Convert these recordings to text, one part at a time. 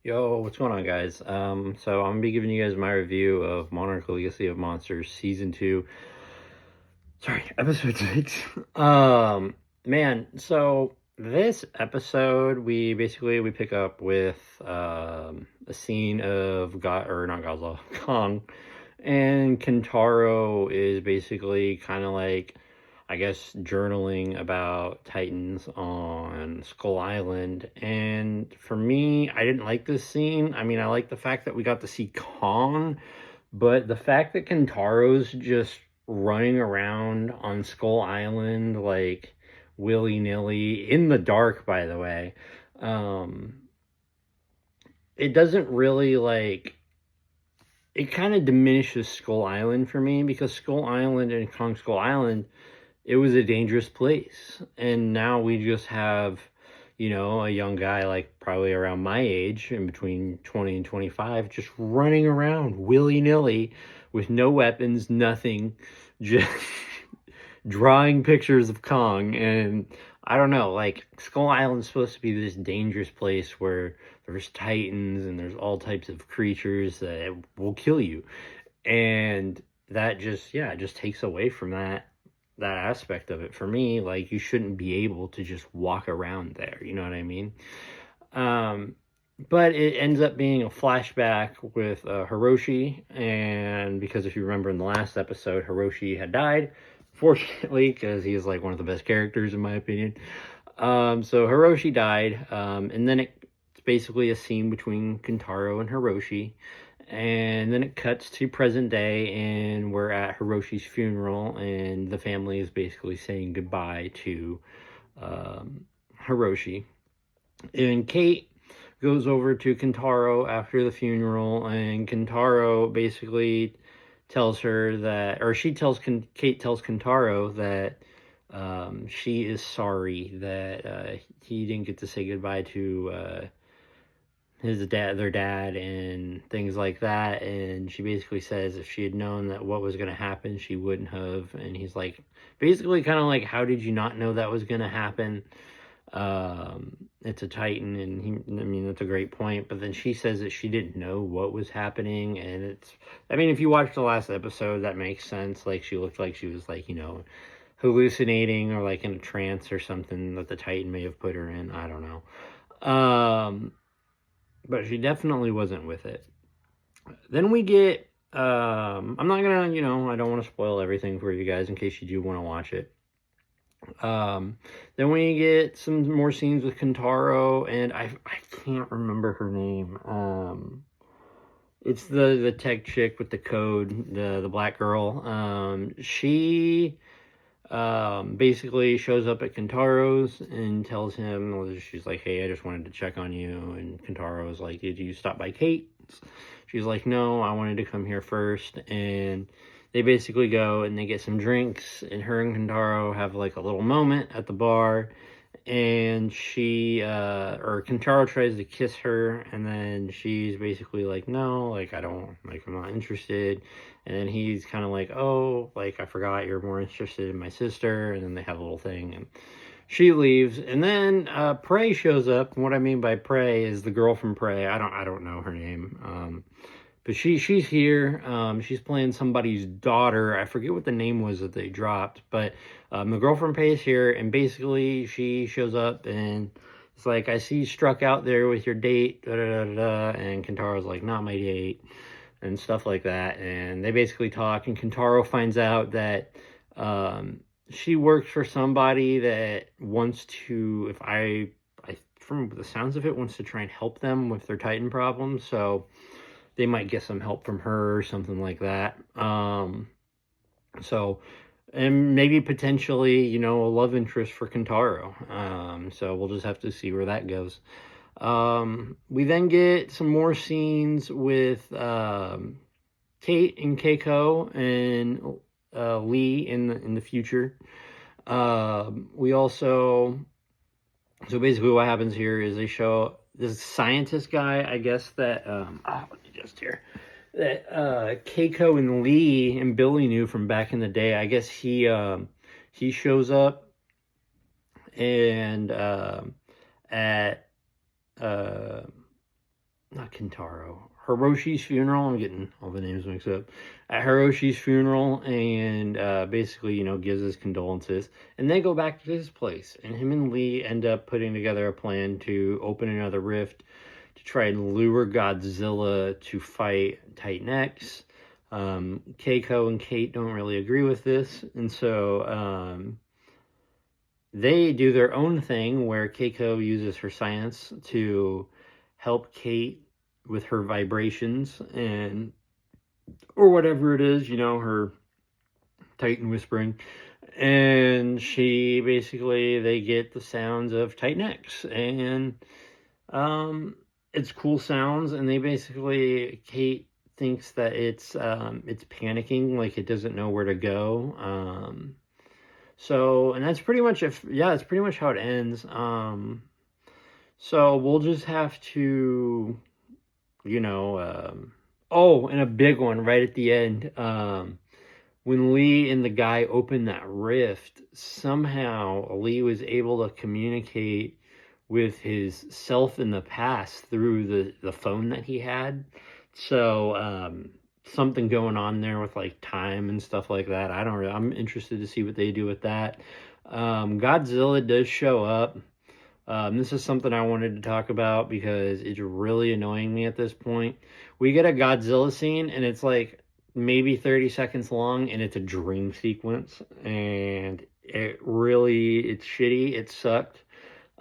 Yo, what's going on, guys? So I'm gonna be giving you guys my review of Monarch Legacy of Monsters Season 2. Sorry, Episode 6. Man, so this episode, we pick up with a scene of not Godzilla, Kong, and Kentaro is basically kind of like, I guess, journaling about Titans on Skull Island. And for me, I didn't like this scene. I mean, I like the fact that we got to see Kong, but the fact that Kentaro's just running around on Skull Island like willy-nilly in the dark, by the way, um, it doesn't really like it kind of diminishes Skull Island for me because Skull Island and Kong Skull Island, it was a dangerous place. And now we just have, a young guy like probably around my age, in between 20 and 25, just running around willy nilly with no weapons, nothing, just drawing pictures of Kong. And I don't know, like Skull Island's supposed to be this dangerous place where there's titans and there's all types of creatures that will kill you. And that just takes away from that aspect of it for me. Like, you shouldn't be able to just walk around there, you know what I mean? um but it ends up being a flashback with Hiroshi, and because if you remember in the last episode, Hiroshi had died, fortunately, because he's like one of the best characters in my opinion. So Hiroshi died, and then it's basically a scene between Kentaro and Hiroshi, and then it cuts to present day, and we're at Hiroshi's funeral, and the family is basically saying goodbye to Hiroshi. And Kate goes over to Kentaro after the funeral, and Kentaro basically tells her that, or Kate tells Kentaro that she is sorry that he didn't get to say goodbye to their dad, and things like that. And she basically says if she had known that what was going to happen, she wouldn't have. And he's like, basically, kind of like, how did you not know that was going to happen? It's a Titan, and I mean, that's a great point. But then she says that she didn't know what was happening, and I mean, if you watch the last episode, that makes sense. Like, she looked like she was like, hallucinating or like in a trance or something that the Titan may have put her in. I don't know. But she definitely wasn't with it. Then we get, I'm not gonna, I don't want to spoil everything for you guys in case you do want to watch it. Then we get some more scenes with Kentaro, and I can't remember her name. It's the tech chick with the code, the black girl. She basically shows up at Kentaro's and tells him, well, she's like, hey, I just wanted to check on you. And Kentaro's like, did you stop by Kate's? She's like, no, I wanted to come here first. And they basically go and they get some drinks, and her and Kentaro have like a little moment at the bar, and Kentaro tries to kiss her, and then she's basically like, no, like, I'm not interested. And then he's kind of like, oh, like, I forgot you're more interested in my sister. And then they have a little thing, and she leaves. And then Prey shows up. And what I mean by Prey is the girl from Prey. I don't know her name. But she's here. She's playing somebody's daughter. I forget what the name was that they dropped. But the girl from Prey is here, and basically she shows up and it's like, I see you struck out there with your date, da da da da. And Kentaro's like, not my date, and stuff like that. And they basically talk, and Kentaro finds out that she works for somebody that wants to, from the sounds of it, wants to try and help them with their Titan problems. So they might get some help from her or something like that. So, and maybe potentially, a love interest for Kentaro. So we'll just have to see where that goes. We then get some more scenes with Kate and Keiko and Lee in the future. We also, so basically what happens here is they show this scientist guy, I guess, that let me just here, that Keiko and Lee and Billy knew from back in the day. I guess he shows up, and at not Kentaro, Hiroshi's funeral. I'm getting all the names mixed up. At Hiroshi's funeral, and basically, gives his condolences. And they go back to his place, and him and Lee end up putting together a plan to open another rift to try and lure Godzilla to fight Titan X. Keiko and Kate don't really agree with this, and so they do their own thing where Keiko uses her science to help Kate with her vibrations and or whatever it is, her Titan whispering. And they get the sounds of Titan X, and it's cool sounds, and Kate thinks that it's panicking, like it doesn't know where to go. And that's pretty much that's pretty much how it ends. So we'll just have to, and a big one right at the end. When Lee and the guy opened that rift, somehow Lee was able to communicate with his self in the past through the phone that he had. So, something going on there with like time and stuff like that. I don't really, I'm interested to see what they do with that. Godzilla does show up. This is something I wanted to talk about because it's really annoying me at this point. We get a Godzilla scene and it's like maybe 30 seconds long, and it's a dream sequence, and it's shitty. It sucked.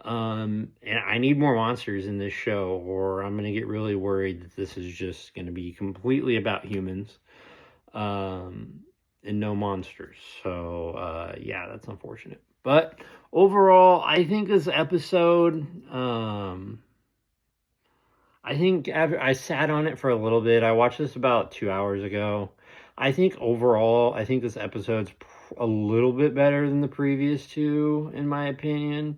And I need more monsters in this show, or I'm gonna get really worried that this is just gonna be completely about humans, and no monsters. So yeah, that's unfortunate. But overall, I think this episode, I think after I sat on it for a little bit, I watched this about 2 hours ago. I think overall, I think this episode's a little bit better than the previous two, in my opinion.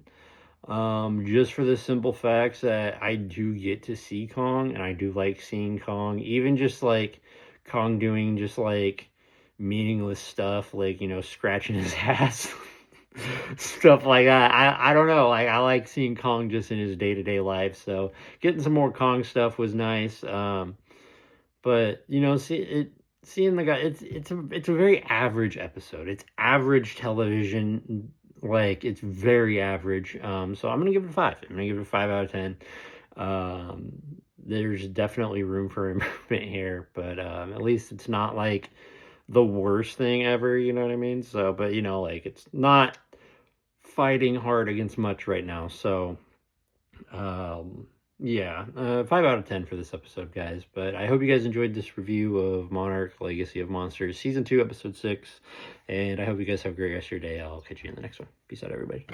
Just for the simple facts that I do get to see Kong, and I do like seeing Kong, even just like Kong doing just like meaningless stuff, like, scratching his ass. Stuff like that. I don't know. Like, I like seeing Kong just in his day-to-day life. So getting some more Kong stuff was nice. But seeing the guy, it's a very average episode. It's average television. Like, it's very average. So I'm gonna give it a 5. I'm gonna give it a 5 out of 10. There's definitely room for improvement here, but at least it's not like the worst thing ever, you know what I mean? So, but like, it's not fighting hard against much right now. So, yeah, 5 out of 10 for this episode, guys. But I hope you guys enjoyed this review of Monarch Legacy of Monsters Season 2, Episode 6. And I hope you guys have a great rest of your day. I'll catch you in the next one. Peace out, everybody.